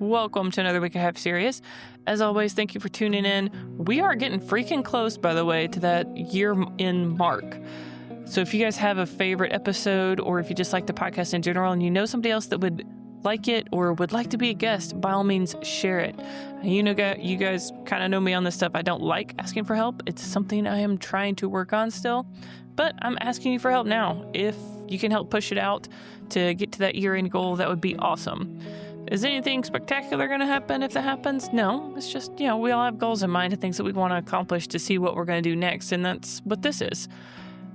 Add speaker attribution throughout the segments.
Speaker 1: Welcome to another week of Half Serious. As always, thank you for tuning in. We are getting freaking close, by the way, to that year-end mark. So if you guys have a favorite episode, or if you just like the podcast in general and you know somebody else that would like it or would like to be a guest, by all means, share it. You guys kind of know me on this stuff. I don't like asking for help. It's something I am trying to work on still, but I'm asking you for help now. If you can help push it out to get to that year-end goal, that would be awesome. Is anything spectacular going to happen if that happens? No, it's just, we all have goals in mind and things that we want to accomplish to see what we're going to do next, and that's what this is.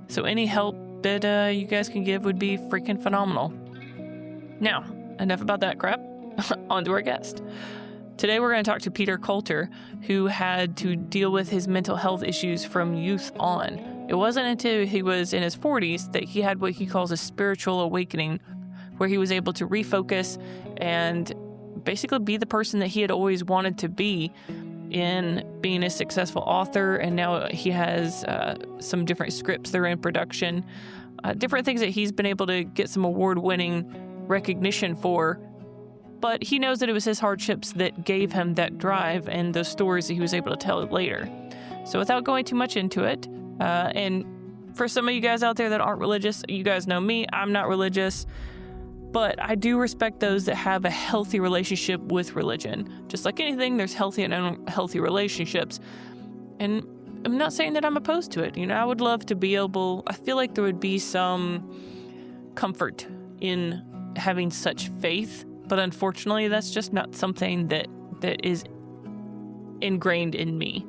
Speaker 1: So any help that you guys can give would be freaking phenomenal. Now, enough about that crap. On to our guest. Today we're going to talk to Peter Colter, who had to deal with his mental health issues from youth on. It wasn't until he was in his 40s that he had what he calls a spiritual awakening, where he was able to refocus and basically be the person that he had always wanted to be in being a successful author. And now he has some different scripts that are in production, different things that he's been able to get some award-winning recognition for. But he knows that it was his hardships that gave him that drive and those stories that he was able to tell later. So without going too much into it, and for some of you guys out there that aren't religious, you guys know me, I'm not religious. But I do respect those that have a healthy relationship with religion. Just like anything, there's healthy and unhealthy relationships. And I'm not saying that I'm opposed to it. I would love to be able, I feel like there would be some comfort in having such faith. But unfortunately, that's just not something that is ingrained in me.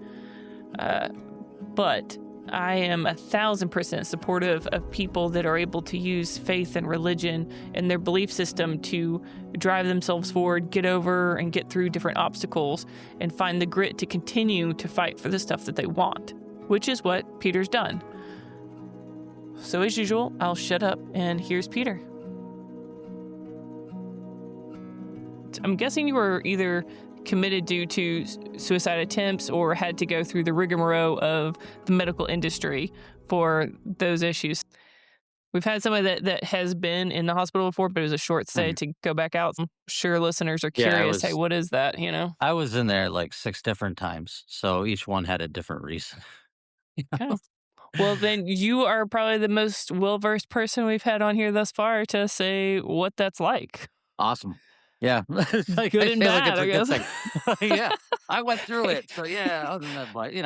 Speaker 1: But I am 1,000% supportive of people that are able to use faith and religion and their belief system to drive themselves forward, get over and get through different obstacles, and find the grit to continue to fight for the stuff that they want, which is what Peter's done. So as usual, I'll shut up, and here's Peter. I'm guessing you were either committed due to suicide attempts or had to go through the rigmarole of the medical industry for those issues. We've had somebody that has been in the hospital before, but it was a short stay to go back out. I'm sure listeners are curious, hey, what is that,
Speaker 2: I was in there like 6 different times, so each one had a different reason.
Speaker 1: Okay. Well, then you are probably the most well-versed person we've had on here thus far to say what that's like.
Speaker 2: Awesome. Yeah.
Speaker 1: Good and bad, I guess.
Speaker 2: Yeah, I went through it. So yeah, other than that, but you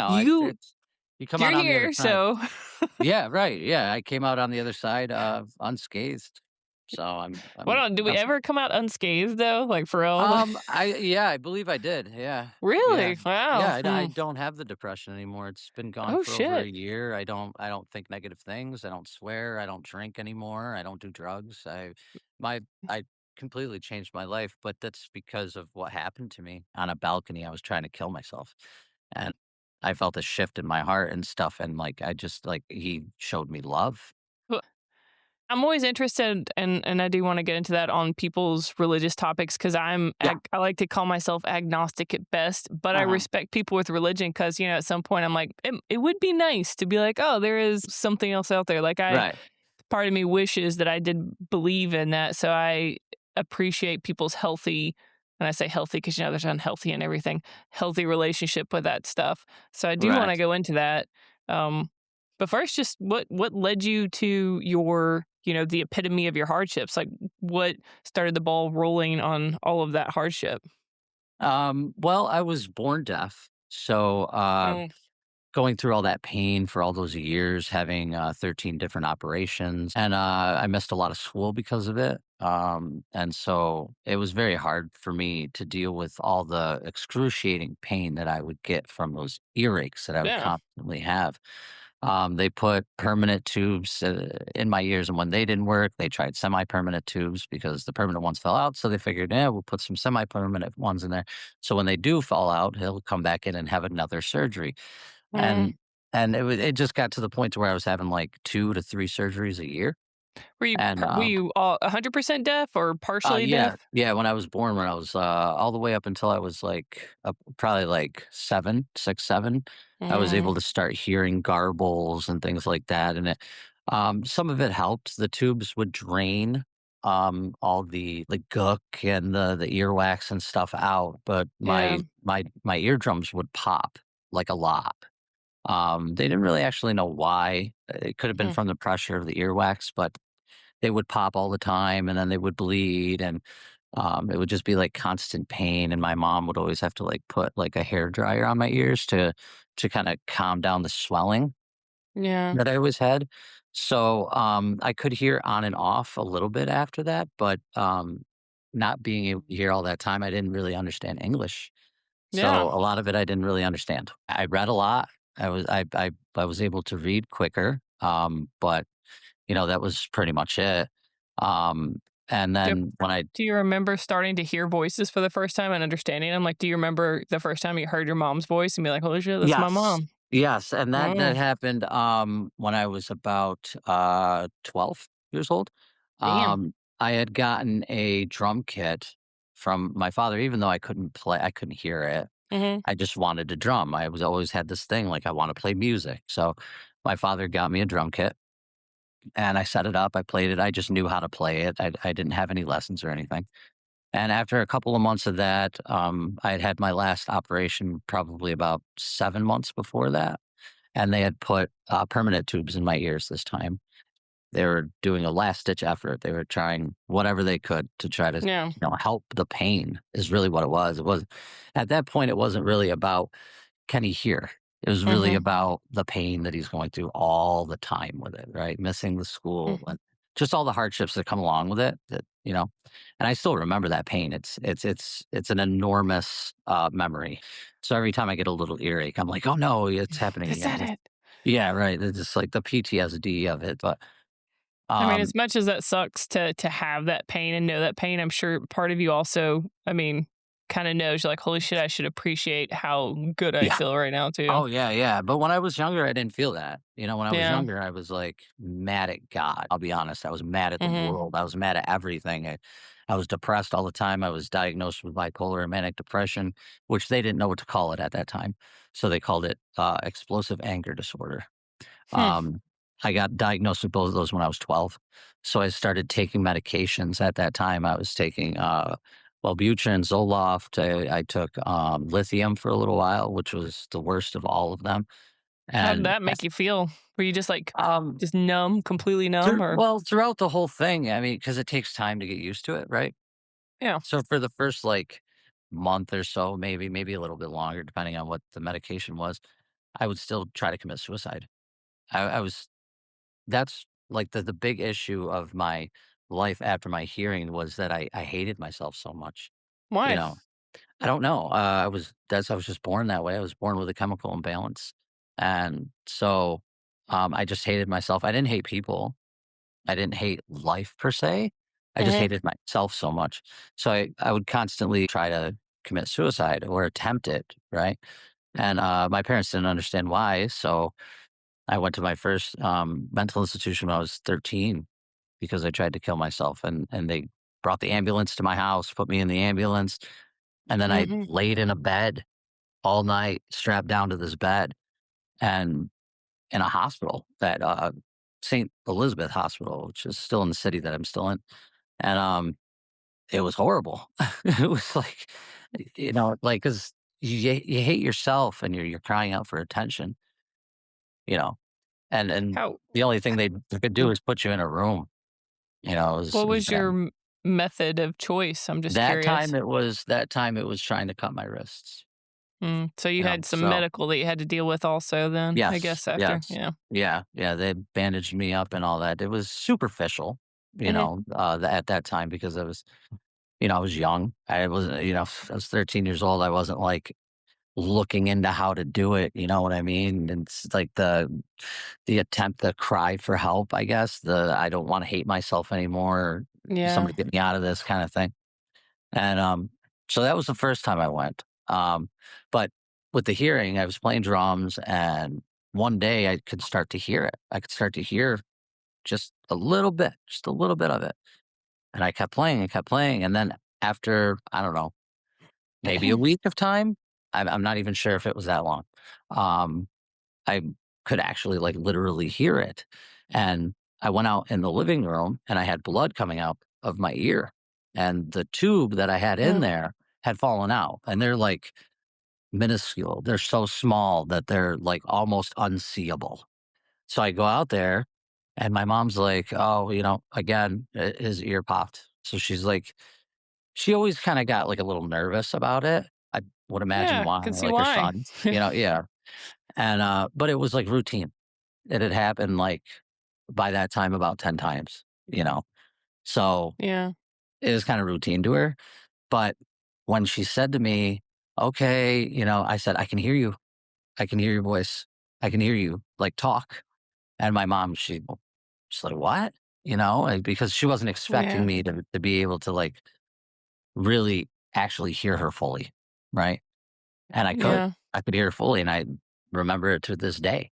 Speaker 2: come
Speaker 1: you're
Speaker 2: out on
Speaker 1: here,
Speaker 2: the other side.
Speaker 1: so
Speaker 2: Yeah, right. Yeah, I came out on the other side unscathed. So I'm
Speaker 1: hold on, did we ever come out unscathed though? Like for real?
Speaker 2: I believe I did. Yeah.
Speaker 1: Really?
Speaker 2: Yeah.
Speaker 1: Wow.
Speaker 2: Yeah, I don't have the depression anymore. It's been gone for over a year. I don't think negative things. I don't swear. I don't drink anymore. I don't do drugs. I completely changed my life, but that's because of what happened to me on a balcony. I was trying to kill myself, and I felt a shift in my heart and stuff. And he showed me love.
Speaker 1: I'm always interested, and I do want to get into that on people's religious topics because I like to call myself agnostic at best, but I respect people with religion because, at some point I'm like, it would be nice to be like, oh, there is something else out there. Like part of me wishes that I did believe in that. So I appreciate people's healthy, and I say healthy because, there's unhealthy and everything, healthy relationship with that stuff. So I do want to go into that. But first, just what led you to your, the epitome of your hardships? Like what started the ball rolling on all of that hardship?
Speaker 2: Well, I was born deaf. So going through all that pain for all those years, having 13 different operations, and I missed a lot of school because of it. And so it was very hard for me to deal with all the excruciating pain that I would get from those earaches that I would constantly have. They put permanent tubes in my ears, and when they didn't work, they tried semi-permanent tubes because the permanent ones fell out. So they figured, we'll put some semi-permanent ones in there. So when they do fall out, he'll come back in and have another surgery. And it just got to the point to where I was having like 2 to 3 surgeries a year.
Speaker 1: Were you all 100% deaf or partially deaf?
Speaker 2: Yeah. When I was born, when I was all the way up until I was like probably like 7, 6, 7, I was able to start hearing garbles and things like that. And some of it helped. The tubes would drain all the gook and the earwax and stuff out, but
Speaker 1: Yeah.
Speaker 2: my eardrums would pop like a lot. They didn't really actually know why. It could have been
Speaker 1: Hmm.
Speaker 2: from the pressure of the earwax, but they would pop all the time, and then they would bleed, and it would just be like constant pain. And my mom would always have to like put like a hair dryer on my ears to kind of calm down the swelling
Speaker 1: Yeah.
Speaker 2: that I always had. So I could hear on and off a little bit after that, but not being able to hear all that time, I didn't really understand English. So
Speaker 1: Yeah.
Speaker 2: a lot of it I didn't really understand. I read a lot. I was able to read quicker, but that was pretty much it. Um, and
Speaker 1: Do,
Speaker 2: then when I
Speaker 1: do you remember starting to hear voices for the first time and understanding them? Like, do you remember the first time you heard your mom's voice and be like, "Holy shit, that's my
Speaker 2: yes,
Speaker 1: mom"?
Speaker 2: yes, and that
Speaker 1: Oh,
Speaker 2: happened when I was about 12 years old.
Speaker 1: damn.
Speaker 2: I had gotten a drum kit from my father, even though I couldn't hear it.
Speaker 1: Hmm.
Speaker 2: I just wanted to drum. I was always had this thing like I want to play music. So my father got me a drum kit and I set it up. I played it. I just knew how to play it. I didn't have any lessons or anything. And after a couple of months of that, I had had my last operation probably about 7 months before that. And they had put permanent tubes in my ears this time. They were doing a last ditch effort. They were trying whatever they could to try to,
Speaker 1: Yeah.
Speaker 2: help the pain is really what it was. It was at that point, it wasn't really about can he hear? It was really
Speaker 1: Hmm.
Speaker 2: about the pain that he's going through all the time with it, right? Missing the school and just all the hardships that come along with it and I still remember that pain. It's an enormous memory. So every time I get a little earache, I'm like, oh no, it's happening
Speaker 1: Is
Speaker 2: again.
Speaker 1: that it?
Speaker 2: Yeah, right. It's just like the PTSD of it. But
Speaker 1: I mean,
Speaker 2: um
Speaker 1: as much as that sucks to have that pain and know that pain, I'm sure part of you also, I mean, kind of knows you're like, holy shit, I should appreciate how good I
Speaker 2: yeah.
Speaker 1: feel right now too.
Speaker 2: Oh, yeah, yeah, but when I was younger, I didn't feel that. When I was
Speaker 1: Yeah.
Speaker 2: younger, I was, like, mad at God, I'll be honest, I was mad at the
Speaker 1: Hmm.
Speaker 2: world, I was mad at everything, I was depressed all the time, I was diagnosed with bipolar and manic depression, which they didn't know what to call it at that time, so they called it, explosive anger disorder.
Speaker 1: Hmm.
Speaker 2: Um, I got diagnosed with both of those when I was 12, so I started taking medications at that time. I was taking, Wellbutrin, Zoloft. I took, lithium for a little while, which was the worst of all of them,
Speaker 1: How did
Speaker 2: and
Speaker 1: that make you feel? Were you just like,
Speaker 2: um,
Speaker 1: just numb, completely numb, or
Speaker 2: throughout the whole thing, I mean, because it takes time to get used to it, right?
Speaker 1: yeah?
Speaker 2: So for the first, like, month or so, maybe a little bit longer, depending on what the medication was, I would still try to commit suicide. I was That's, like, the big issue of my life after my hearing was that I hated myself so much, you
Speaker 1: Why?
Speaker 2: know? I don't know, I was just born that way, I was born with a chemical imbalance, and so, I just hated myself. I didn't hate people, I didn't hate life per se, I just
Speaker 1: Hmm.
Speaker 2: hated myself so much. So I would constantly try to commit suicide or attempt it, right? And, my parents didn't understand why, so I went to my first, mental institution when I was 13 because I tried to kill myself, and they brought the ambulance to my house, put me in the ambulance, and then I
Speaker 1: Hmm.
Speaker 2: laid in a bed all night, strapped down to this bed, and in a hospital that, St. Elizabeth Hospital, which is still in the city that I'm still in, and, it was horrible. It was like, like, 'cause you hate yourself and you're crying out for attention, you know? And
Speaker 1: How?
Speaker 2: the only thing they could do is put you in a room,
Speaker 1: What
Speaker 2: it was
Speaker 1: was your
Speaker 2: bad.
Speaker 1: method of choice? I'm just curious.
Speaker 2: That time it was trying to cut my wrists,
Speaker 1: So you had some
Speaker 2: so
Speaker 1: medical that you had to deal with also then, I
Speaker 2: yes,
Speaker 1: guess, after,
Speaker 2: yes.
Speaker 1: yeah.
Speaker 2: Yeah, yeah, they bandaged me up and all that. It was superficial,
Speaker 1: Mhm.
Speaker 2: at that time because I was young. I wasn't, I was 13 years old. I wasn't, like, looking into how to do it, you know what I mean? And it's like the attempt, the cry for help, I guess, the I don't wanna hate myself anymore,
Speaker 1: Yeah.
Speaker 2: somebody get me out of this kinda thing. And, so that was the first time I went. But with the hearing, I was playing drums, and one day I could start to hear it. I could start to hear just a little bit of it. And I kept playing, and then after, I don't know, maybe a week of time, I'm not even sure if it was that long, um, I could actually, like, literally hear it. And I went out in the living room, and I had blood coming out of my ear, and the tube that I had in
Speaker 1: Mm.
Speaker 2: there had fallen out, and they're like minuscule. They're so small that they're like almost unseeable. So I go out there and my mom's like, "Oh, again, his ear popped." So she's like, she always kind of got like a little nervous about it. I would imagine
Speaker 1: Yeah,
Speaker 2: why,
Speaker 1: can see
Speaker 2: like her
Speaker 1: why.
Speaker 2: son, yeah. And but it was like routine. It had happened like by that time about 10 times. So
Speaker 1: Yeah,
Speaker 2: it was kind of routine to her. But when she said to me, "Okay," I said, "I can hear you. I can hear your voice. I can hear you. Like talk." And my mom, she's like, "What?" And because she wasn't expecting
Speaker 1: yeah,
Speaker 2: me to be able to like really actually hear her fully, right? And I could.
Speaker 1: yeah,
Speaker 2: I could hear her fully, and I remember it to this day.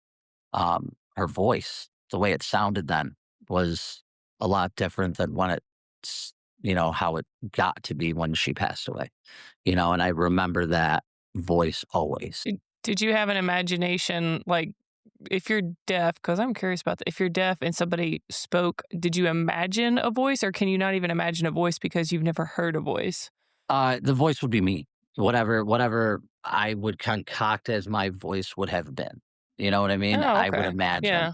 Speaker 2: Her voice, the way it sounded then was a lot different than when how it got to be when she passed away. And I remember that voice always.
Speaker 1: Did you have an imagination, like, if you're deaf, because I'm curious about that, if you're deaf and somebody spoke, did you imagine a voice, or can you not even imagine a voice because you've never heard a voice?
Speaker 2: The voice would be me. Whatever I would concoct as my voice would have been. You know what I mean?
Speaker 1: Oh,
Speaker 2: I would
Speaker 1: okay.
Speaker 2: imagine.
Speaker 1: Yeah.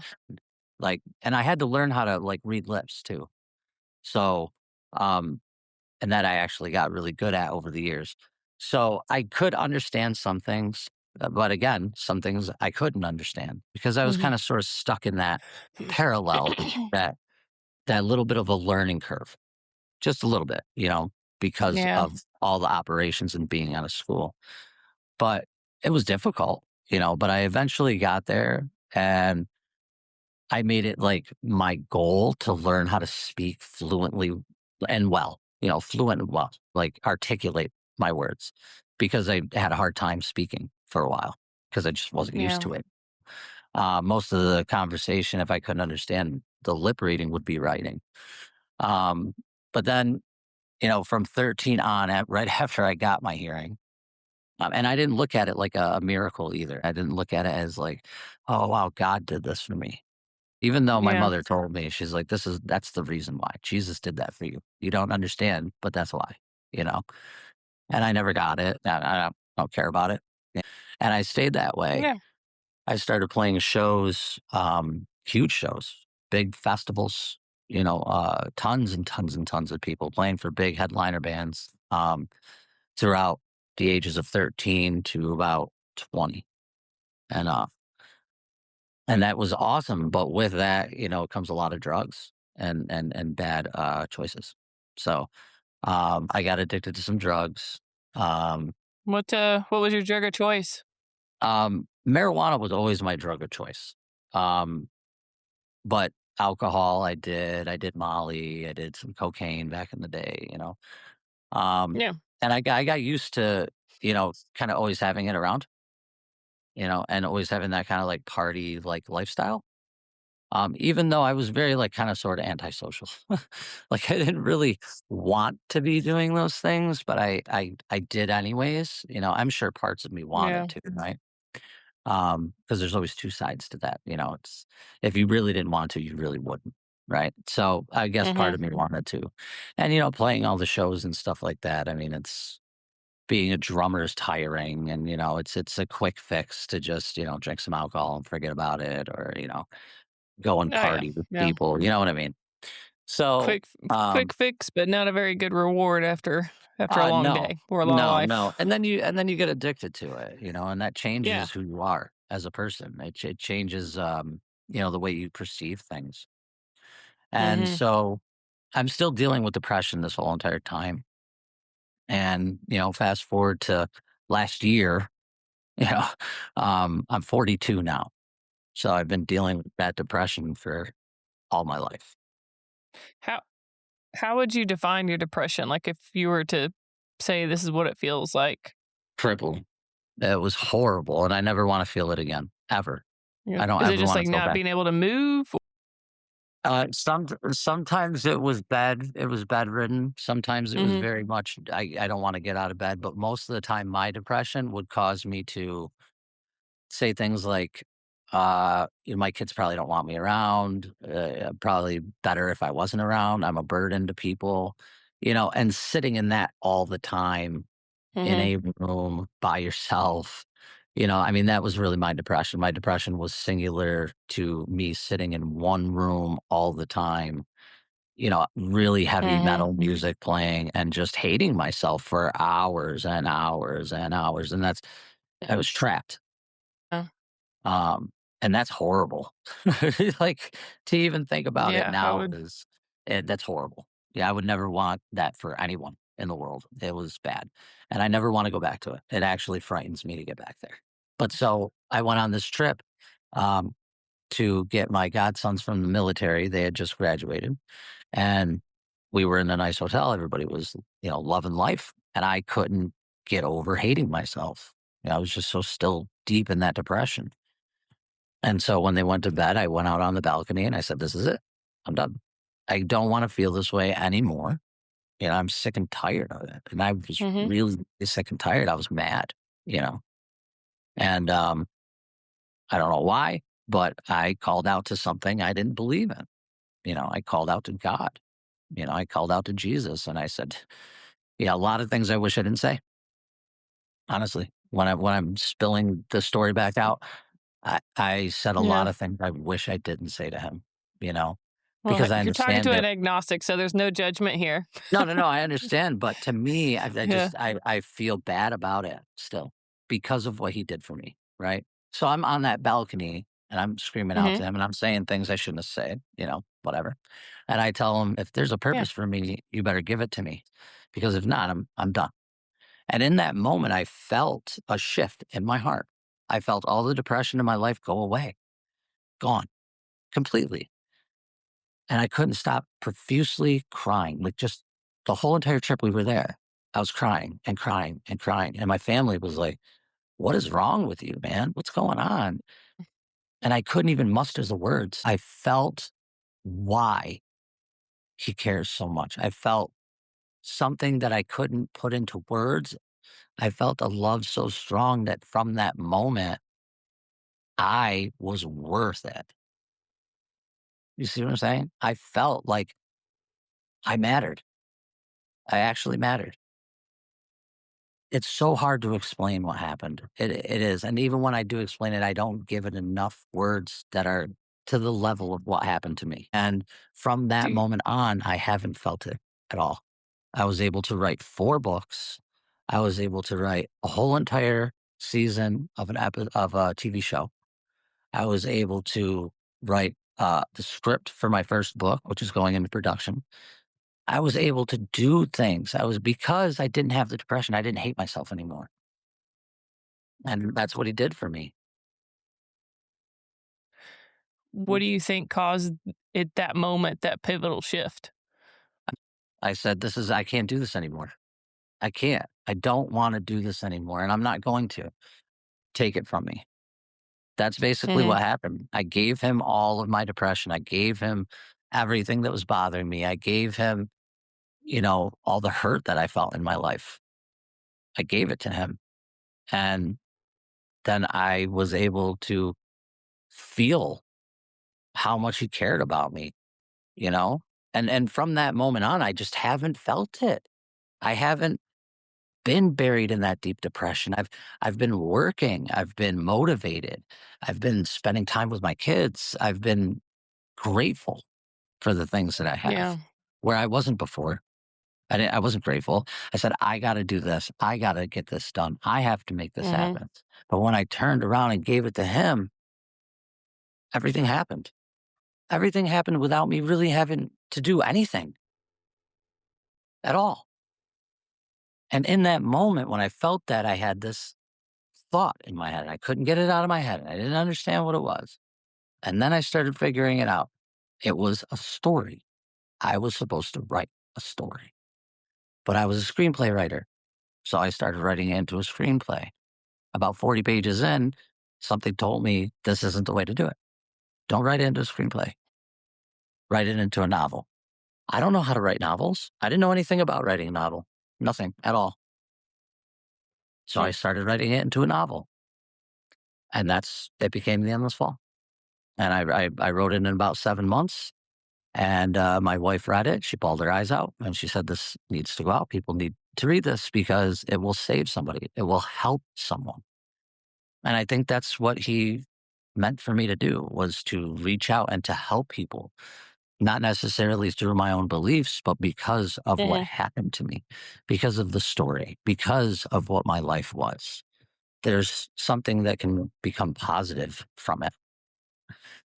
Speaker 2: Like, and I had to learn how to like read lips too. So, um, and that I actually got really good at over the years. So I could understand some things, but again, some things I couldn't understand because I was
Speaker 1: Mhm.
Speaker 2: kind of sort of stuck in that parallel, that that little bit of a learning curve, just a little bit, because
Speaker 1: Yeah,
Speaker 2: of all the operations and being out of school. But it was difficult, but I eventually got there, and I made it like my goal to learn how to speak fluently and well, fluent and well, like articulate my words, because I had a hard time speaking for a while because I just wasn't used
Speaker 1: yeah,
Speaker 2: to it. Most of the conversation, if I couldn't understand the lip reading, would be writing. Um, but then, from 13 on, right after I got my hearing, and I didn't look at it like a miracle either. I didn't look at it as like, oh, wow, God did this for me. Even though my
Speaker 1: yeah,
Speaker 2: mother told me, she's like, that's the reason why. Jesus did that for you. You don't understand, but that's why, you know? And I never got it. I don't care about it. And I stayed that way.
Speaker 1: yeah,
Speaker 2: I started playing shows, huge shows, big festivals, tons and tons and tons of people playing for big headliner bands, throughout the ages of 13 to about 20. And, uh, And that was awesome, but with that, comes a lot of drugs and bad, choices. So, I got addicted to some drugs. Um,
Speaker 1: what was your drug of choice?
Speaker 2: Marijuana was always my drug of choice. Um, but alcohol, I did Molly, I did some cocaine back in the day. Um,
Speaker 1: Yeah,
Speaker 2: and I got used to, kinda always having it around, and always having that kinda like party, like lifestyle. Even though I was very, like, kinda sorta antisocial. Like, I didn't really want to be doing those things, but I did anyways. I'm sure parts of me
Speaker 1: yeah,
Speaker 2: wanted to, right? Because there's always 2 sides to that. It's, if you really didn't want to, you really wouldn't, right? So, I guess part
Speaker 1: mhm,
Speaker 2: of me wanted to. And, playing all the shows and stuff like that, I mean, being a drummer is tiring, and, it's a quick fix to just, drink some alcohol and forget about it, or, go and
Speaker 1: oh, yeah,
Speaker 2: party with
Speaker 1: yeah,
Speaker 2: people, you know what I mean? So,
Speaker 1: quick quick fix, but not a very good reward after a long
Speaker 2: no,
Speaker 1: day or a long
Speaker 2: no,
Speaker 1: life.
Speaker 2: no, and then you get addicted to it, and that
Speaker 1: Yeah,
Speaker 2: changes who you are as a person. It changes, the way you perceive things. And
Speaker 1: mhm.
Speaker 2: so, I'm still dealing with depression this whole entire time, and, fast forward to last year, you know, I'm 42 now, so I've been dealing with that depression for all my life.
Speaker 1: How how would you define your depression? Like, if you were to say this is what it feels like?
Speaker 2: Crippled. It was horrible, and I never wanna feel it again, ever.
Speaker 1: You know,
Speaker 2: I don't
Speaker 1: is it
Speaker 2: ever
Speaker 1: just,
Speaker 2: wanna
Speaker 1: like,
Speaker 2: go
Speaker 1: not
Speaker 2: back.
Speaker 1: being able to move?
Speaker 2: Sometimes it was bedridden, sometimes it was
Speaker 1: Mhm,
Speaker 2: very much, I don't wanna get out of bed, but most of the time, my depression would cause me to say things like, My kids probably don't want me around. Probably better if I wasn't around. I'm a burden to people, and sitting in that all the time in
Speaker 1: Mhm.
Speaker 2: a room by yourself. I mean, that was really my depression. My depression was singular to me sitting in one room all the time, really heavy
Speaker 1: Mhm.
Speaker 2: metal music playing and just hating myself for hours and hours and hours. And I was trapped.
Speaker 1: Uh,
Speaker 2: Um, and that's horrible. Like, to even think about it
Speaker 1: yeah, I
Speaker 2: now
Speaker 1: would.
Speaker 2: that's horrible. Yeah, I would never want that for anyone in the world. It was bad, and I never wanna go back to it. It actually frightens me to get back there. But so, I went on this trip, um, to get my godsons from the military. They had just graduated, and we were in a nice hotel. Everybody was, loving life, and I couldn't get over hating myself. I was just so still deep in that depression. And so when they went to bed, I went out on the balcony and I said, "This is it. I'm done. I don't want to feel this way anymore. I'm sick and tired of it." And I was
Speaker 1: Mhm.
Speaker 2: really sick and tired. I was mad, you know. And I don't know why, but I called out to something I didn't believe in. I called out to God. I called out to Jesus, and I said, "Yeah, a lot of things I wish I didn't say." Honestly, when I'm spilling the story back out, I said a lot
Speaker 1: Yeah.
Speaker 2: of things I wish I didn't say to him, you know,
Speaker 1: Well,
Speaker 2: because I
Speaker 1: you're talking
Speaker 2: understand
Speaker 1: to an
Speaker 2: that.
Speaker 1: agnostic, so there's no judgment here.
Speaker 2: No, no, no, I understand, but to me, I
Speaker 1: Yeah.
Speaker 2: just I feel bad about it still because of what he did for me, right? So I'm on that balcony and I'm screaming out to
Speaker 1: Mhm.
Speaker 2: him and I'm saying things I shouldn't have said, whatever. And I tell him, if there's a
Speaker 1: Yeah.
Speaker 2: purpose for me, you better give it to me, because if not, I'm done. And in that moment, I felt a shift in my heart. I felt all the depression in my life go away, gone completely. And I couldn't stop profusely crying, like, just the whole entire trip we were there. I was crying and crying and crying. And my family was like, "What is wrong with you, man? What's going on?" And I couldn't even muster the words. I felt why he cares so much. I felt something that I couldn't put into words. I felt a love so strong that from that moment, I was worth it. You see what I'm saying? I felt like I mattered. I actually mattered. It's so hard to explain what happened. It is, and even when I do explain it, I don't give it enough words that are to the level of what happened to me, and from that
Speaker 1: Do
Speaker 2: moment on, I haven't felt it at all. I was able to write 4 books. I was able to write a whole entire season of of a TV show. I was able to write, the script for my first book, which is going into production. I was able to do things. I was because I didn't have the depression, I didn't hate myself anymore. And that's what he did for me.
Speaker 1: what do you think caused it that moment, that pivotal shift?
Speaker 2: I said, I can't do this anymore. I can't. I don't want to do this anymore. And I'm not going to take it from me. That's basically
Speaker 1: Mhm.
Speaker 2: what happened. I gave him all of my depression. I gave him everything that was bothering me. I gave him, all the hurt that I felt in my life. I gave it to him. And then I was able to feel how much he cared about me, you know? And from that moment on, I just haven't felt it. I haven't been buried in that deep depression. I've been working, I've been motivated, I've been spending time with my kids, I've been grateful for the things that I have,
Speaker 1: Yeah.
Speaker 2: where I wasn't before. I wasn't grateful. I said, "I gotta do this. I gotta get this done. I have to make this
Speaker 1: Mhm.
Speaker 2: happen." But when I turned around and gave it to him, everything happened. Everything happened without me really having to do anything at all. And in that moment, when I felt that, I had this thought in my head. I couldn't get it out of my head. I didn't understand what it was. And then I started figuring it out. It was a story. I was supposed to write a story, but I was a screenplay writer. So I started writing it into a screenplay. About 40 pages in, something told me this isn't the way to do it. Don't write it into a screenplay, write it into a novel. I don't know how to write novels. I didn't know anything about writing a novel, nothing at all. So I
Speaker 1: Mm.
Speaker 2: started writing it into a novel. And it became The Endless Fall. And I wrote it in about 7 months. And my wife read it. She bawled her eyes out and she said, "This needs to go out. People need to read this because it will save somebody, it will help someone." And I think that's what he meant for me to do, was to reach out and to help people, not necessarily through my own beliefs, but because of what
Speaker 1: Hmm.
Speaker 2: happened to me, because of the story, because of what my life was. There's something that can become positive from it.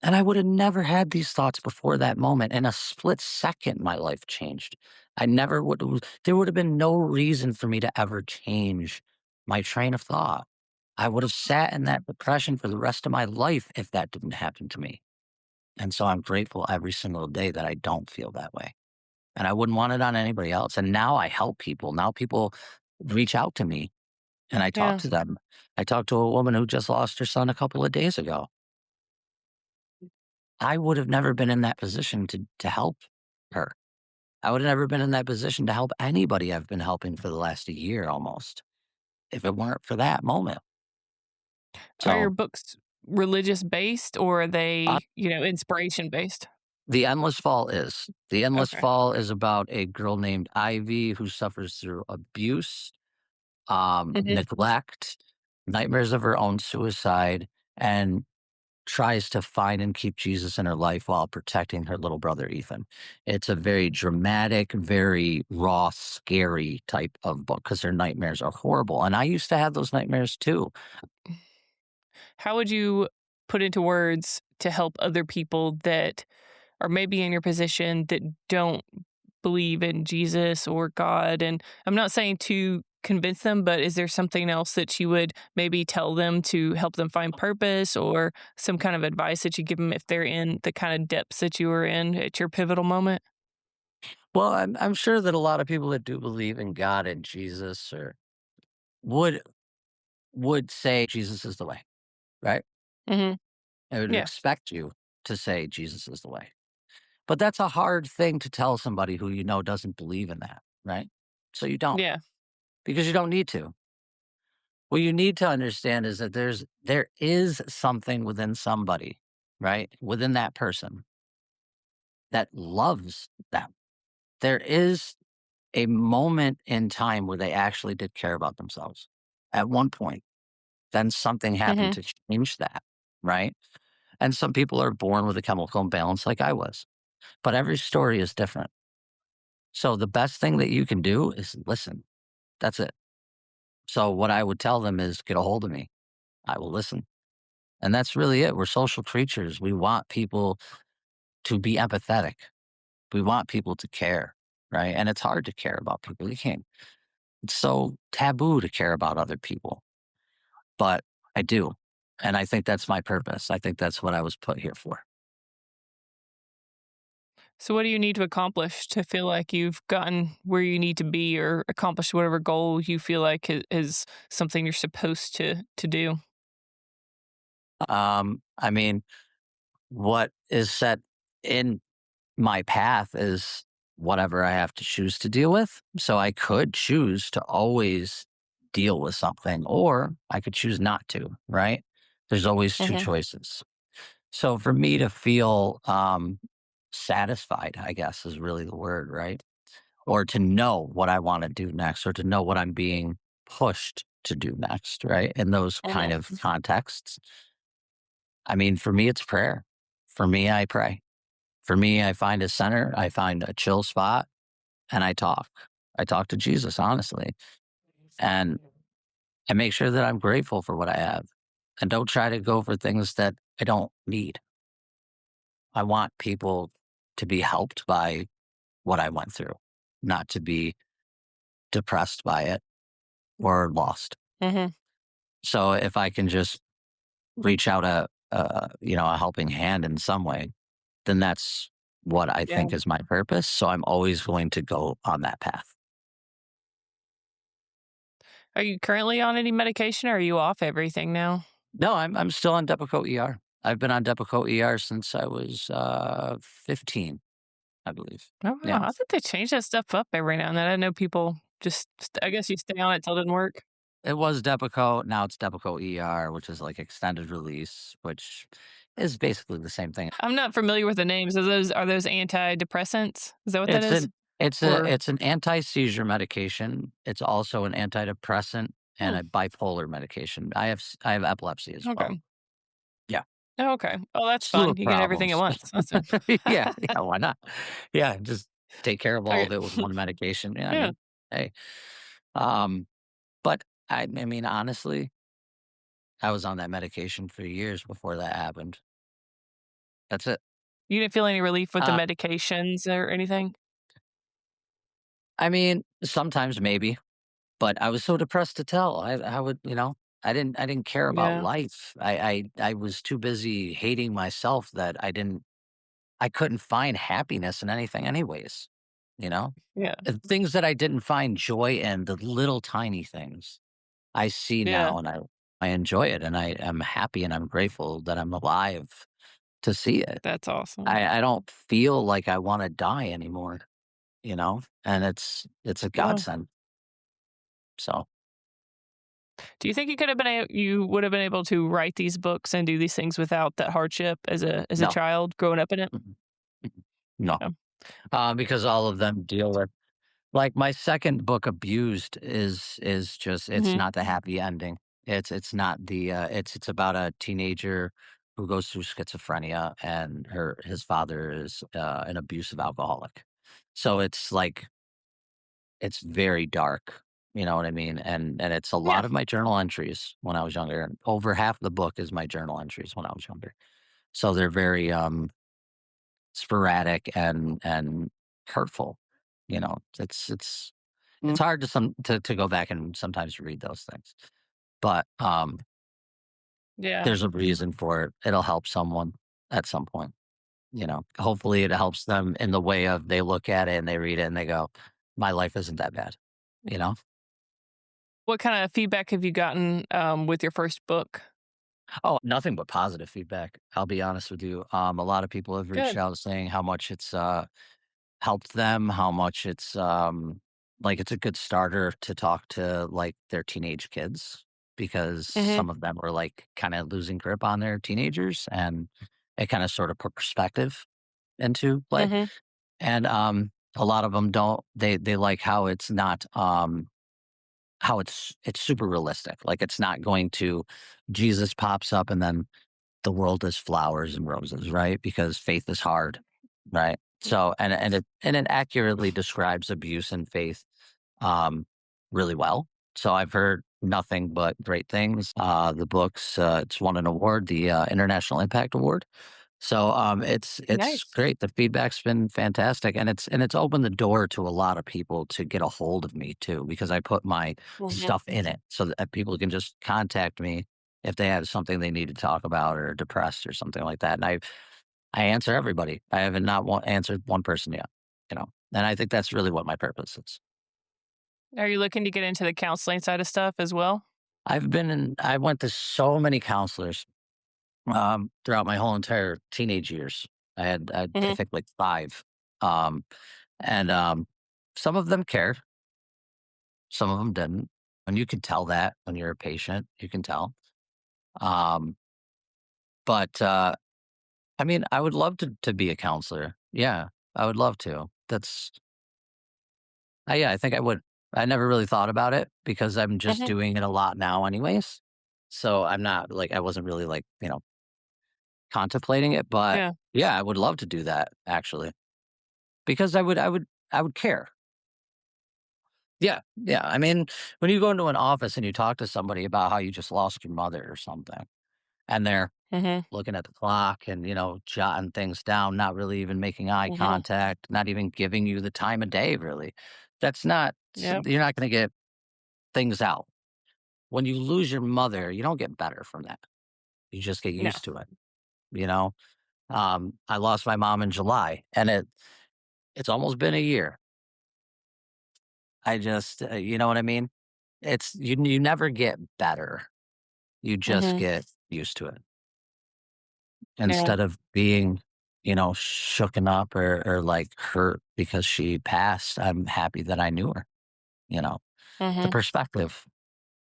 Speaker 2: And I would have never had these thoughts before that moment. In a split second, my life changed. I never would, there would have been no reason for me to ever change my train of thought. I would have sat in that depression for the rest of my life if that didn't happen to me. And so I'm grateful every single day that I don't feel that way. And I wouldn't want it on anybody else. And now I help people. Now people reach out to me and I talk
Speaker 1: Yeah.
Speaker 2: to them. I talked to a woman who just lost her son a couple of days ago. I would have never been in that position to help her. I would have never been in that position to help anybody I've been helping for the last year almost, if it weren't for that moment.
Speaker 1: Are your
Speaker 2: So,
Speaker 1: books religious based or are
Speaker 2: uh,
Speaker 1: they, inspiration based?
Speaker 2: The Endless Fall is. The Endless
Speaker 1: Okay.
Speaker 2: Fall is about a girl named Ivy who suffers through abuse,
Speaker 1: Hmm.
Speaker 2: neglect, nightmares of her own suicide, and tries to find and keep Jesus in her life while protecting her little brother Ethan. It's a very dramatic, very raw, scary type of book because her nightmares are horrible. And I used to have those nightmares too.
Speaker 1: How would you put into words to help other people that are maybe in your position that don't believe in Jesus or God? And I'm not saying to convince them, but is there something else that you would maybe tell them to help them find purpose or some kind of advice that you give them if they're in the kind of depths that you were in at your pivotal moment?
Speaker 2: Well, I'm sure that a lot of people that do believe in God and Jesus or would would say Jesus is the way, right?
Speaker 1: Hmm.
Speaker 2: I would
Speaker 1: Yeah.
Speaker 2: expect you to say Jesus is the way. But that's a hard thing to tell somebody who you know doesn't believe in that, right? So you don't,
Speaker 1: Yeah.
Speaker 2: because you don't need to. What you need to understand is that there is something within somebody, right? Within that person that loves them. There is a moment in time where they actually did care about themselves at one point. Then something happened
Speaker 1: Hmm.
Speaker 2: to change that, right? And some people are born with a chemical imbalance like I was, but every story is different. So the best thing that you can do is listen. That's it. So what I would tell them is get a hold of me. I will listen. And that's really it. We're social creatures. We want people to be empathetic. We want people to care, right? And it's hard to care about people. You can't. It's so taboo to care about other people, but I do. And I think that's my purpose. I think that's what I was put here for.
Speaker 1: So, what do you need to accomplish to feel like you've gotten where you need to be or accomplished whatever goal you feel like is something you're supposed to do?
Speaker 2: I mean, what is set in my path is whatever I have to choose to deal with. So I could choose to always deal with something, or I could choose not to, right? There's always two
Speaker 1: Hmm.
Speaker 2: choices. So for me to feel satisfied, I guess is really the word, right? Or to know what I want to do next, or to know what I'm being pushed to do next, right? In those kind
Speaker 1: Hmm.
Speaker 2: of contexts. I mean, for me, it's prayer. For me, I pray. For me, I find a center, I find a chill spot, and I talk. I talk to Jesus, honestly. And I make sure that I'm grateful for what I have and don't try to go for things that I don't need. I want people to be helped by what I went through, not to be depressed by it or lost.
Speaker 1: Hmm.
Speaker 2: So if I can just reach out a helping hand in some way, then that's what I
Speaker 1: Yeah.
Speaker 2: think is my purpose. So I'm always going to go on that path.
Speaker 1: Are you currently on any medication or are you off everything now?
Speaker 2: No, I'm still on Depakote ER. I've been on Depakote ER since I was 15, I believe.
Speaker 1: Oh,
Speaker 2: Yeah.
Speaker 1: wow. I think they change that stuff up every now and then. I know people just, I guess you stay on it till it doesn't work.
Speaker 2: It was Depakote, now it's Depakote ER, which is like extended release, which It's basically the same thing.
Speaker 1: I'm not familiar with the names. Are those antidepressants? Is that what that
Speaker 2: It's
Speaker 1: is?
Speaker 2: an it's a
Speaker 1: Or
Speaker 2: it's an anti-seizure medication. It's also an antidepressant and
Speaker 1: hmm,
Speaker 2: a bipolar medication. I have epilepsy as well.
Speaker 1: okay.
Speaker 2: Yeah,
Speaker 1: Oh, okay. Oh, that's
Speaker 2: slew
Speaker 1: fun.
Speaker 2: of
Speaker 1: You get everything at
Speaker 2: problems.
Speaker 1: once. That's a,
Speaker 2: Yeah, yeah, why not? Yeah, just take care of all
Speaker 1: okay.
Speaker 2: of it with one medication. Yeah, I
Speaker 1: Yeah.
Speaker 2: mean, hey, um, but I mean, honestly, I was on that medication for years before that happened. That's it.
Speaker 1: You didn't feel any relief with the
Speaker 2: Uh,
Speaker 1: medications or anything?
Speaker 2: I mean, sometimes maybe, but I was so depressed to tell. I would, I didn't care about
Speaker 1: Yeah.
Speaker 2: life. I was too busy hating myself that I couldn't find happiness in anything anyways, you know?
Speaker 1: Yeah.
Speaker 2: Things that I didn't find joy in, the little tiny things, I see
Speaker 1: Yeah.
Speaker 2: now and I enjoy it and I am happy and I'm grateful that I'm alive to see it.
Speaker 1: That's awesome.
Speaker 2: I don't feel like I wanna die anymore, and it's a
Speaker 1: Well,
Speaker 2: godsend. So,
Speaker 1: do you think you would have been able to write these books and do these things without that hardship as a
Speaker 2: no.
Speaker 1: child growing up in it?
Speaker 2: Mhm. Mhm. No,
Speaker 1: Yeah.
Speaker 2: because all of them deal with like, my 2nd book, Abused, is just it's
Speaker 1: Mhm.
Speaker 2: not the happy ending. It's not it's about a teenager who goes through schizophrenia, and his father is, an abusive alcoholic. So, it's like it's very dark, you know what I mean? And it's a
Speaker 1: Yeah.
Speaker 2: lot of my journal entries when I was younger, and over half the book is my journal entries when I was younger. So, they're very, sporadic and hurtful, it's hard to go back and sometimes read those things, but,
Speaker 1: Yeah.
Speaker 2: there's a reason for it. It'll help someone at some point, Hopefully, it helps them in the way of they look at it and they read it and they go, "My life isn't that bad," you know?
Speaker 1: What kinda feedback have you gotten, with your first book?
Speaker 2: Oh, nothing but positive feedback, I'll be honest with you. A lot of people have reached
Speaker 1: Good.
Speaker 2: out saying how much it's, helped them, how much it's, like, it's a good starter to talk to, like, their teenage kids because
Speaker 1: Mhm.
Speaker 2: some of them were, like, kinda losing grip on their teenagers, and it kinda sorta put perspective into play,
Speaker 1: Mhm.
Speaker 2: and, a lot of them don't they like how it's not, how it's super realistic, like, it's not going to Jesus pops up and then the world is flowers and roses, right? Because faith is hard, right? So, and it accurately describes abuse and faith, um, really well. So I've heard nothing but great things. The books, it's won an award, the International Impact Award. So it's
Speaker 1: Nice.
Speaker 2: great. The feedback's been fantastic, and it's opened the door to a lot of people to get a hold of me too, because I put my
Speaker 1: Mhm.
Speaker 2: stuff in it so that people can just contact me if they have something they need to talk about or depressed or something like that. And I answer everybody. I haven't not one, answered one person yet, and I think that's really what my purpose is.
Speaker 1: Are you looking to get into the counseling side of stuff as well?
Speaker 2: I went to so many counselors throughout my whole entire teenage years. I
Speaker 1: Mhm.
Speaker 2: think like five, um, and some of them cared, some of them didn't, and you can tell that when you're a patient. You can tell. Um, but I mean, I would love to be a counselor. Yeah, I would love to. Yeah, I think I would. I never really thought about it because I'm just
Speaker 1: Mhm.
Speaker 2: doing it a lot now, anyways. So I'm not like I wasn't really like contemplating it, but
Speaker 1: Yeah.
Speaker 2: yeah, I would love to do that actually because I would care. Yeah, yeah. I mean, when you go into an office and you talk to somebody about how you just lost your mother or something, and they're
Speaker 1: Mhm.
Speaker 2: looking at the clock and jotting things down, not really even making eye
Speaker 1: Mhm.
Speaker 2: contact, not even giving you the time of day, really.
Speaker 1: Yep.
Speaker 2: You're not going to get things out. When you lose your mother, you don't get better from that. You just get
Speaker 1: No.
Speaker 2: used to it. You know, I lost my mom in July, and it's almost been a year. I just, you know what I mean? You never get better. You just
Speaker 1: Mhm.
Speaker 2: get used to it
Speaker 1: Yeah.
Speaker 2: instead of being, shooken up or like hurt because she passed. I'm happy that I knew her. You know, the
Speaker 1: Mhm.
Speaker 2: perspective,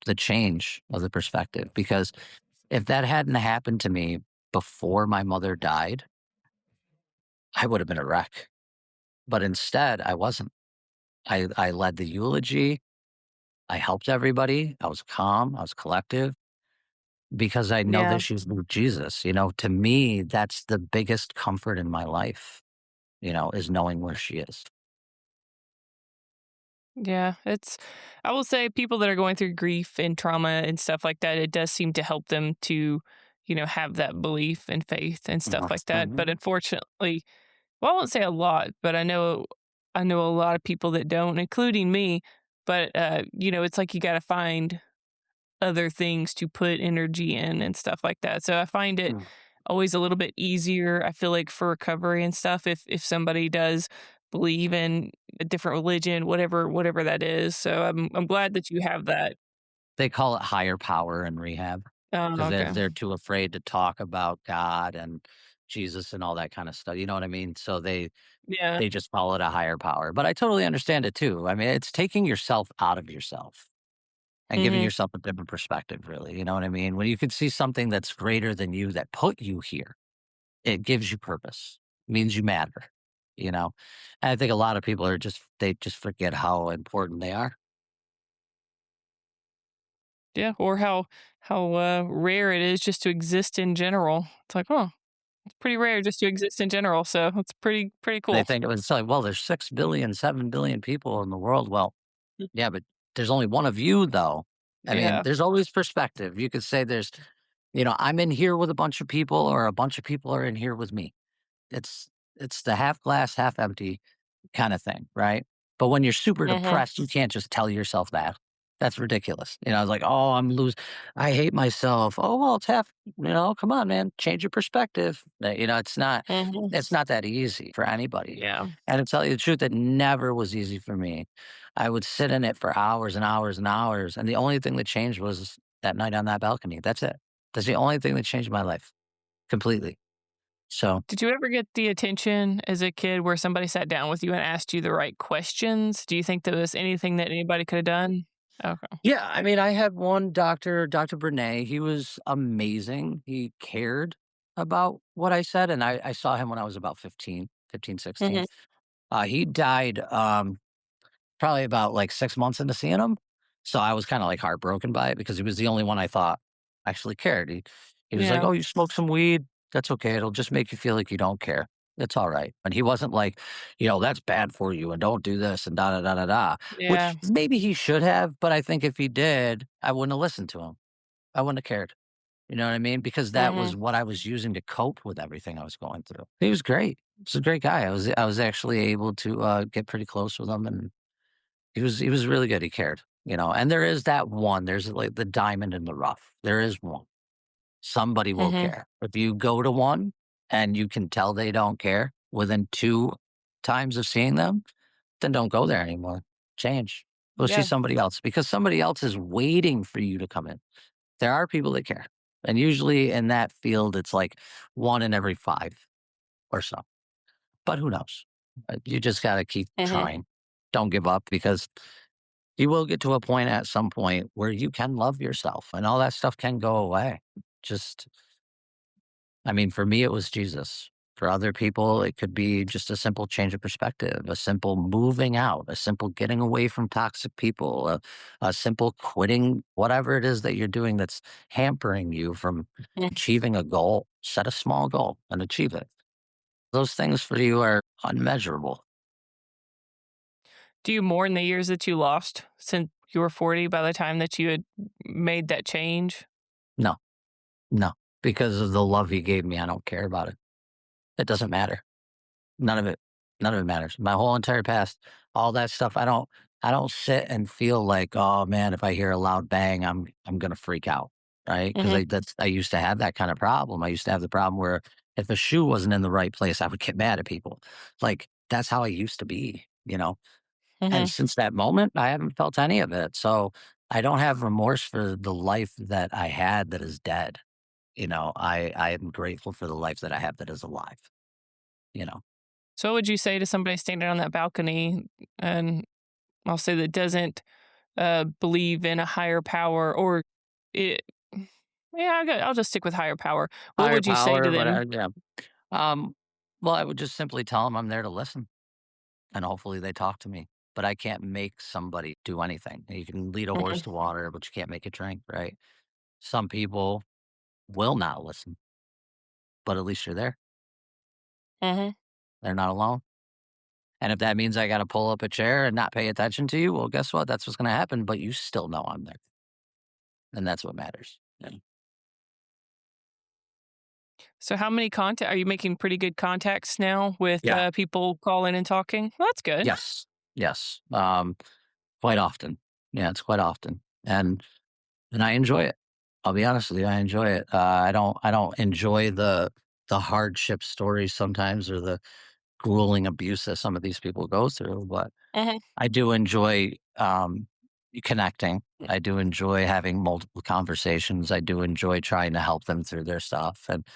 Speaker 2: the change of the perspective. Because if that hadn't happened to me, before my mother died, I would have been a wreck. But instead, I wasn't. I led the eulogy. I helped everybody. I was calm. I was collective because I know
Speaker 1: Yeah.
Speaker 2: that she's with Jesus. To me, that's the biggest comfort in my life, is knowing where she is.
Speaker 1: Yeah, I will say people that are going through grief and trauma and stuff like that, it does seem to help them to, have that belief and faith and stuff like that. But
Speaker 2: Mhm.
Speaker 1: unfortunately, well, I won't say a lot, but I know a lot of people that don't, including me. But it's like you got to find other things to put energy in and stuff like that. So I find it
Speaker 2: Mm.
Speaker 1: always a little bit easier, I feel like, for recovery and stuff if somebody does believe in a different religion, whatever that is. So I'm glad that you have that.
Speaker 2: They call it higher power in rehab
Speaker 1: Oh,
Speaker 2: because they're
Speaker 1: okay.
Speaker 2: they're too afraid to talk about God and Jesus and all that kind of stuff. You know what I mean? So
Speaker 1: Yeah.
Speaker 2: they just call it a higher power. But I totally understand it too. I mean, it's taking yourself out of yourself and giving
Speaker 1: Mhm.
Speaker 2: yourself a different perspective, really. You know what I mean? When you can see something that's greater than you that put you here, it gives you purpose, means you matter, you know? And I think a lot of people they just forget how important they are.
Speaker 1: Yeah, or how rare it is just to exist in general. It's like, oh, it's pretty rare just to exist in general. So it's pretty
Speaker 2: They
Speaker 1: cool.
Speaker 2: think it was like, well, there's 6 billion, 7 billion people in the world. Well, yeah, but there's only one of you, though. I mean,
Speaker 1: Yeah.
Speaker 2: there's always perspective. You could say I'm in here with a bunch of people, or a bunch of people are in here with me. It's it's the half glass, half empty kind of thing, right? But when you're super
Speaker 1: Mhm.
Speaker 2: depressed, you can't just tell yourself that. That's ridiculous. It's like, oh, I hate myself. Oh, well, it's half, come on, man, change your perspective.
Speaker 1: Mhm.
Speaker 2: it's not that easy for anybody.
Speaker 1: Yeah.
Speaker 2: And to tell you the truth, it never was easy for me. I would sit in it for hours and hours and hours. And the only thing that changed was that night on that balcony. That's it. That's the only thing that changed my life completely. So
Speaker 1: Did you ever get the attention as a kid where somebody sat down with you and asked you the right questions? Do you think there was anything that anybody could have done? Okay.
Speaker 2: yeah, I mean, I had one doctor, Dr. Bernay. He was amazing. He cared about what I said, and I saw him when I was about 15, 16.
Speaker 1: Mhm.
Speaker 2: He died probably about like 6 months into seeing him. So I was kind of like heartbroken by it because he was the only one I thought actually cared. He was like,
Speaker 1: Yeah.
Speaker 2: "Oh, you smoke some weed? That's okay. It'll just make you feel like you don't care. It's all right." And he wasn't like, "That's bad for you and don't do this and da da da da da,"
Speaker 1: Yeah.
Speaker 2: which maybe he should have. But I think if he did, I wouldn't have listened to him. I wouldn't have cared. You know what I mean? Because that was
Speaker 1: Mhm.
Speaker 2: what I was using to cope with everything I was going through. He was great. He was a great guy. I was actually able to get pretty close with him, and he was really good. He cared, and there is that one. There's like the diamond in the rough. There is one. Somebody will
Speaker 1: Mhm.
Speaker 2: care. If you go to one and you can tell they don't care within 2 times of seeing them, then don't go there anymore. Change. Go see
Speaker 1: Yeah.
Speaker 2: somebody else because somebody else is waiting for you to come in. There are people that care. And usually in that field, it's like 1 in every 5 or so. But who knows? You just got to keep
Speaker 1: Mhm.
Speaker 2: trying. Don't give up because you will get to a point at some point where you can love yourself and all that stuff can go away. Just, I mean, for me, it was Jesus. For other people, it could be just a simple change of perspective, a simple moving out, a simple getting away from toxic people, a simple quitting whatever it is that you're doing that's hampering you from
Speaker 1: Mm.
Speaker 2: achieving a goal. Set a small goal and achieve it. Those things for you are unmeasurable.
Speaker 1: Do you mourn the years that you lost since you were 40 by the time that you had made that change?
Speaker 2: No, no, because of the love he gave me, I don't care about it. It doesn't matter. None of it none of it matters. My whole entire past, all that stuff, I don't sit and feel like, "Oh, man, if I hear a loud bang, I'm gonna freak out," right? Because
Speaker 1: Mhm.
Speaker 2: I used to have that kind of problem. I used to have the problem where if a shoe wasn't in the right place, I would get mad at people. Like, that's how I used to be, you know? And
Speaker 1: Mhm.
Speaker 2: since that moment, I haven't felt any of it. So, I don't have remorse for the life that I had that is dead, I am grateful for the life that I have that is alive, you know?
Speaker 1: So what would you say to somebody standing on that balcony and I'll say that doesn't believe in a higher power or it Yeah, I'll just stick with higher power. What
Speaker 2: higher
Speaker 1: would you say to
Speaker 2: power, but
Speaker 1: them?
Speaker 2: yeah. Um, well, I would just simply tell them I'm there to listen, and hopefully they talk to me. But I can't make somebody do anything. You can lead a horse
Speaker 1: Mhm,
Speaker 2: to water, but you can't make it drink, right? Some people will not listen, but at least you're there.
Speaker 1: mhm.
Speaker 2: They're not alone. And if that means I got to pull up a chair and not pay attention to you, well, guess what? That's what's going to happen. But you still know I'm there, and that's what matters. Yeah.
Speaker 1: So how many contact are you making pretty good contacts now with,
Speaker 2: Yeah.
Speaker 1: people calling and talking? Well, that's good.
Speaker 2: Yes. Yes. Quite often. Yeah, it's quite often, and I enjoy it. I'll be honest with you, I enjoy it. I don't enjoy the hardship stories sometimes or the grueling abuse that some of these people go through, but
Speaker 1: Mhm.
Speaker 2: I do enjoy connecting. I do enjoy having multiple conversations. I do enjoy trying to help them through their stuff. And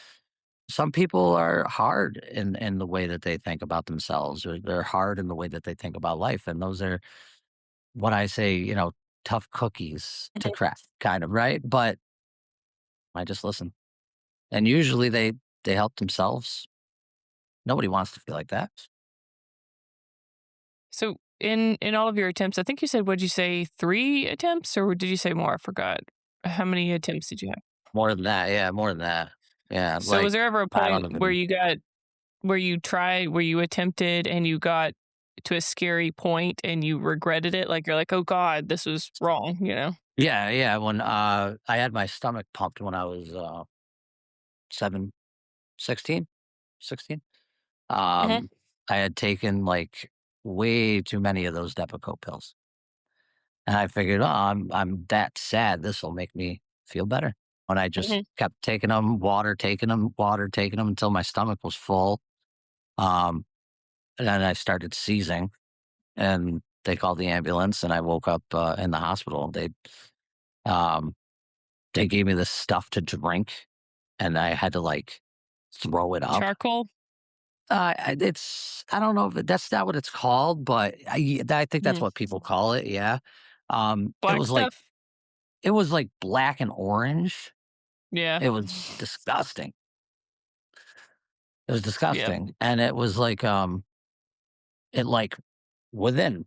Speaker 2: some people are hard in the way that they think about themselves, or they're hard in the way that they think about life. And those are what I say, tough cookies to
Speaker 1: Mhm.
Speaker 2: crack, kind of, right? But I just listen. And usually they help themselves. Nobody wants to feel like that.
Speaker 1: So in all of your attempts, I think you said, what'd you say, 3 attempts, or did you say more? I forgot. How many attempts did you have?
Speaker 2: More than that, yeah, more than that. Yeah,
Speaker 1: So
Speaker 2: like
Speaker 1: was there ever a
Speaker 2: I
Speaker 1: point
Speaker 2: don't
Speaker 1: where
Speaker 2: even.
Speaker 1: you got where you attempted and you got to a scary point and you regretted it? Like, you're like, "Oh god, this was wrong," you know?
Speaker 2: Yeah, yeah. When I had my stomach pumped when I was 7, 16, 16.
Speaker 1: Mhm,
Speaker 2: Um, I had taken like way too many of those Depakote pills, and I figured, oh, I'm that sad. This will make me feel better. And I just
Speaker 1: mhm.
Speaker 2: kept taking them until my stomach was full. Um, and then I started seizing, and they called the ambulance, and I woke up in the hospital. Um, they gave me this stuff to drink, and I had to like throw it up.
Speaker 1: Charcoal?
Speaker 2: I don't know if that's not what it's called, but I think that's
Speaker 1: Mm.
Speaker 2: what people call it. Yeah. It
Speaker 1: Black
Speaker 2: was like
Speaker 1: stuff?
Speaker 2: black and orange.
Speaker 1: Yeah.
Speaker 2: It was disgusting. It was
Speaker 1: Yeah.
Speaker 2: disgusting, and it was like it like within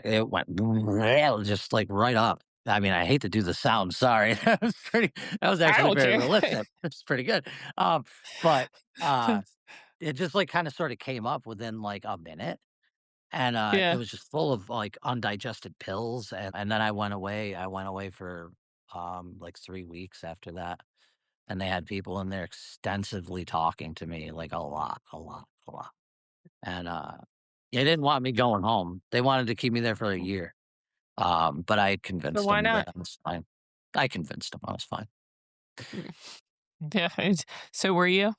Speaker 2: it went just like right up. I mean, I hate to do the sound. Sorry, that was
Speaker 1: I
Speaker 2: actually
Speaker 1: don't
Speaker 2: very
Speaker 1: care.
Speaker 2: realistic. It's pretty good. But uh, it just like kind of sort of came up within like a minute. And, it
Speaker 1: Yeah.
Speaker 2: was just full of, like, undigested pills, and then I went away for, like, 3 weeks after that, and they had people in there extensively talking to me, like, a lot, a lot, a lot, and, they didn't want me going home. They wanted to keep me there for a year, but I
Speaker 1: So
Speaker 2: convinced
Speaker 1: why
Speaker 2: them
Speaker 1: not?
Speaker 2: that I was fine. I convinced them I was fine.
Speaker 1: Mm. Yeah, so were you?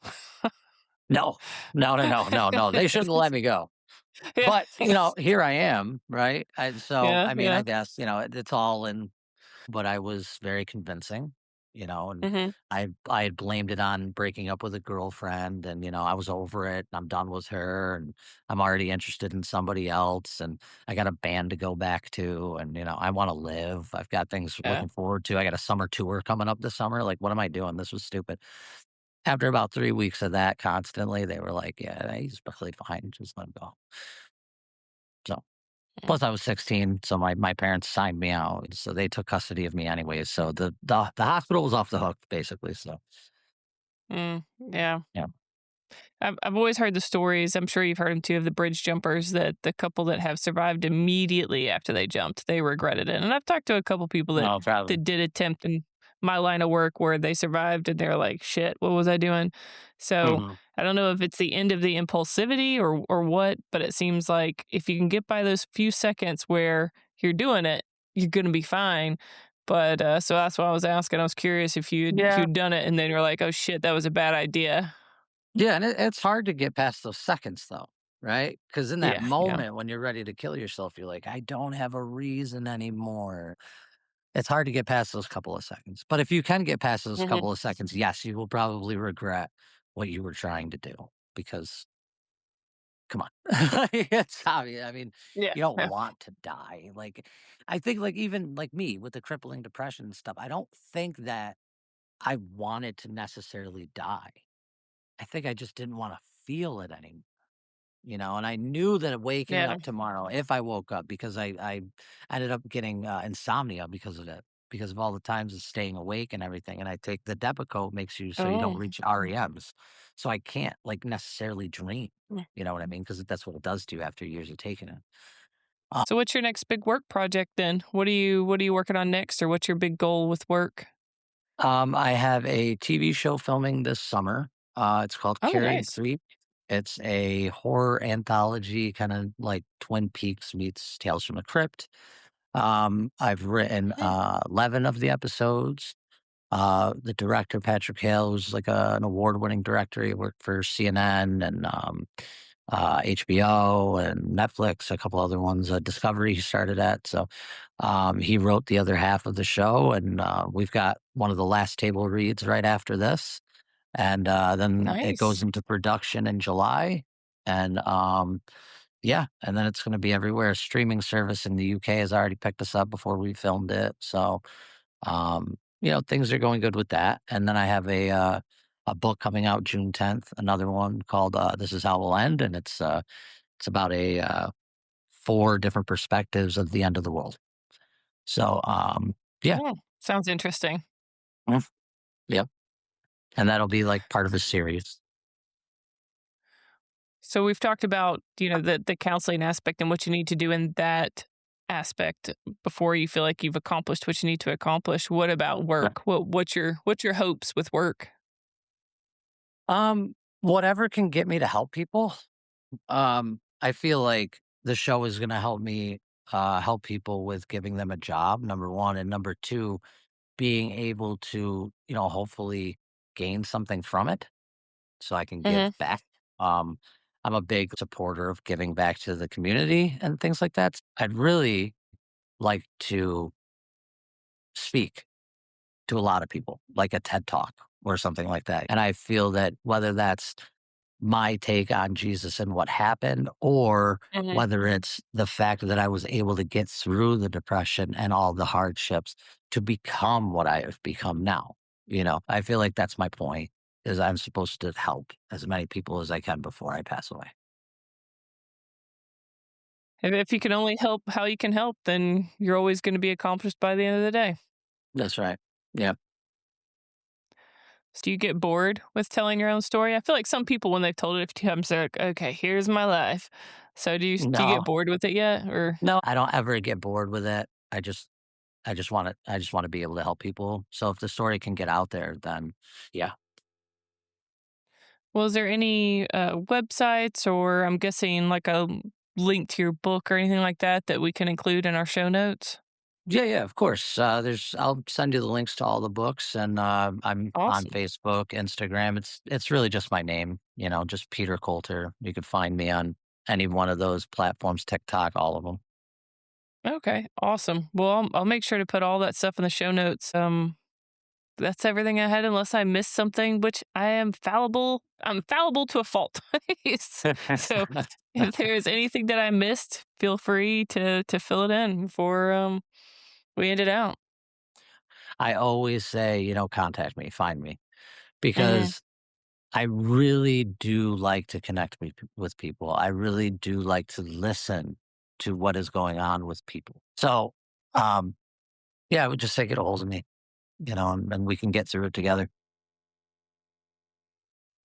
Speaker 2: No. No, no, no, no, no, they shouldn't let me go.
Speaker 1: Yeah.
Speaker 2: But, here I am, right? And so,
Speaker 1: Yeah,
Speaker 2: I mean, I
Speaker 1: yeah.
Speaker 2: guess, it's all in. But I was very convincing, and
Speaker 1: Mhm.
Speaker 2: I had blamed it on breaking up with a girlfriend, and I was over it. I'm done with her, and I'm already interested in somebody else, and I got a band to go back to, and I want to live. I've got things
Speaker 1: Yeah.
Speaker 2: looking forward to. I got a summer tour coming up this summer. Like, what am I doing? This was stupid. After about 3 weeks of that constantly, they were like, "Yeah, he's probably fine. Just let him go." So.
Speaker 1: Mm,
Speaker 2: Plus, I was 16, so my parents signed me out, so they took custody of me anyways. So the hospital was off the hook, basically. So
Speaker 1: yeah.
Speaker 2: yeah,
Speaker 1: I've always heard the stories, I'm sure you've heard them too, of the bridge jumpers, that the couple that have survived immediately after they jumped, they regretted it. And I've talked to a couple people
Speaker 2: no, probably.
Speaker 1: that did attempt in my line of work where they survived and they're like, "Shit, what was I doing?" So,
Speaker 2: Hmm.
Speaker 1: I don't know if it's the end of the impulsivity or what, but it seems like if you can get by those few seconds where you're doing it, you're gonna be fine. But, so that's why I was asking. I was curious if
Speaker 2: Yeah,
Speaker 1: you'd done it and then you're like, "Oh shit, that was a bad idea."
Speaker 2: yeah, and it's hard to get past those seconds, though, right? Because in that
Speaker 1: Yeah, yeah.
Speaker 2: moment when you're ready to kill yourself, you're like, I don't have a reason anymore. It's hard to get past those couple of seconds, but if you can get past those
Speaker 1: Mhm.
Speaker 2: couple of seconds, yes, you will probably regret what you were trying to do because come on. It's obvious. I mean,
Speaker 1: Yeah,
Speaker 2: you don't
Speaker 1: yeah.
Speaker 2: want to die. Like, I think, like, even like me with the crippling depression and stuff, I don't think that I wanted to necessarily die. I think I just didn't want to feel it anymore. And I knew that waking
Speaker 1: Yeah.
Speaker 2: up tomorrow, if I woke up, because I ended up getting insomnia because of it, because of all the times of staying awake and everything. And I take the Depakote makes you so you don't
Speaker 1: Oh.
Speaker 2: reach REMs, so I can't like necessarily dream.
Speaker 1: Mm.
Speaker 2: You know what I mean? Because that's what it does to you after years of taking it. Uh,
Speaker 1: So what's your next big work project then? What are you working on next, or what's your big goal with work?
Speaker 2: I have a TV show filming this summer. It's called
Speaker 1: Oh,
Speaker 2: Carrying
Speaker 1: nice.
Speaker 2: Creep. It's a horror anthology, kind of like Twin Peaks meets Tales from the Crypt. I've written
Speaker 1: Mhm.
Speaker 2: 11 of the episodes. The director, Patrick Hale, who's like an award-winning director. He worked for CNN and HBO and Netflix, a couple other ones. Discovery he started at. So he wrote the other half of the show, and we've got one of the last table reads right after this, and then it goes
Speaker 1: Nice.
Speaker 2: into production in July, and yeah, and then it's going to be everywhere. Streaming service in the UK has already picked us up before we filmed it, so things are going good with that. And then I have a book coming out June 10th, another one called "This Is How It Will End," and it's about a four different perspectives of the end of the world. So yeah,
Speaker 1: Oh, sounds interesting.
Speaker 2: mm, yep, and that'll be like part of a series.
Speaker 1: So we've talked about, the counseling aspect and what you need to do in that aspect before you feel like you've accomplished what you need to accomplish. What about
Speaker 2: Right.
Speaker 1: work? What's your hopes with work?
Speaker 2: Whatever can get me to help people. I feel like the show is going to help me help people with giving them a job. Number one, and number two, being able to hopefully gain something from it so I can give
Speaker 1: Mhm.
Speaker 2: back. Um, I'm a big supporter of giving back to the community and things like that. I'd really like to speak to a lot of people, like a TED Talk or something like that. And I feel that whether that's my take on Jesus and what happened, or
Speaker 1: Mhm.
Speaker 2: whether it's the fact that I was able to get through the depression and all the hardships to become what I have become now. I feel like that's my point is I'm supposed to help as many people as I can before I pass away.
Speaker 1: If you can only help how you can help, then you're always going to be accomplished by the end of the day.
Speaker 2: That's right. Yeah.
Speaker 1: So do you get bored with telling your own story? I feel like some people, when they've told it a few times, they're like, "Okay, here's my life." So do you get
Speaker 2: No,
Speaker 1: bored with it yet, or?
Speaker 2: no, I don't ever get bored with it. I just want to be able to help people. So if the story can get out there, then yeah.
Speaker 1: Well, is there any websites, or I'm guessing like a link to your book or anything like that that we can include in our show notes?
Speaker 2: Yeah, yeah, of course. I'll send you the links to all the books, and I'm on
Speaker 1: Awesome.
Speaker 2: Facebook, Instagram. It's really just my name, just Peter Colter. You can find me on any one of those platforms, TikTok, all of them.
Speaker 1: Okay, awesome. Well, I'll make sure to put all that stuff in the show notes. That's everything I had, unless I missed something, which I am fallible. I'm fallible to a fault. So if there's anything that I missed, feel free to fill it in before we end it out.
Speaker 2: I always say, contact me, find me,
Speaker 1: Hmm.
Speaker 2: because I really do like to connect with people. I really do like to listen to what is going on with people. So, um, yeah, I would just say get a hold of me, and we can get through it together.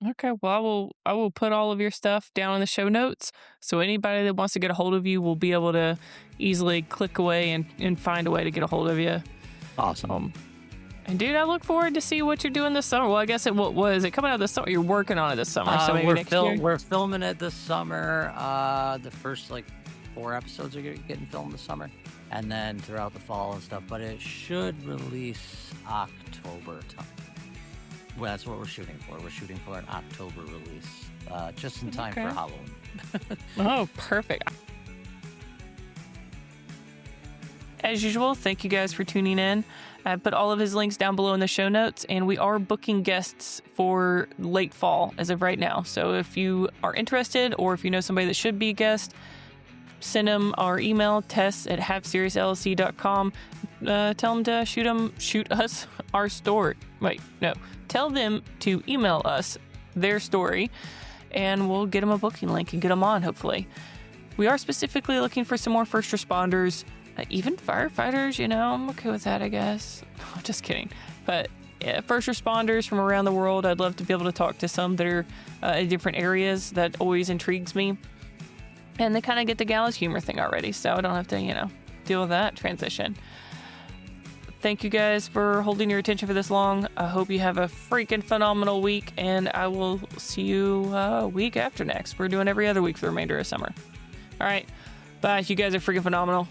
Speaker 1: Okay, well, I will put all of your stuff down in the show notes, so anybody that wants to get a hold of you will be able to easily click away and find a way to get a hold of you.
Speaker 2: Awesome.
Speaker 1: Um, and dude, I look forward to see what you're doing this summer. Well, I guess what was it coming out this summer? You're working on it this summer, so maybe next year.
Speaker 2: We're filming it this summer. The first like four episodes are getting filmed this summer, and then throughout the fall and stuff. But it should release October time. Well, that's what we're shooting for. We're shooting for an October release, just in time for
Speaker 1: Okay.
Speaker 2: Halloween.
Speaker 1: Oh, perfect. As usual, thank you guys for tuning in. I put all of his links down below in the show notes, and we are booking guests for late fall as of right now. So if you are interested, or if you know somebody that should be a guest, send them our email, tess@halfseriousllc.com. Tell them to shoot us our story. Wait, no. Tell them to email us their story, and we'll get them a booking link and get them on, hopefully. We are specifically looking for some more first responders, even firefighters, I'm okay with that, I guess. Just kidding. But yeah, first responders from around the world, I'd love to be able to talk to some that are in different areas. That always intrigues me. And they kind of get the gallows humor thing already, so I don't have to, deal with that transition. Thank you guys for holding your attention for this long. I hope you have a freaking phenomenal week, and I will see you week after next. We're doing every other week for the remainder of summer. All right. Bye. You guys are freaking phenomenal.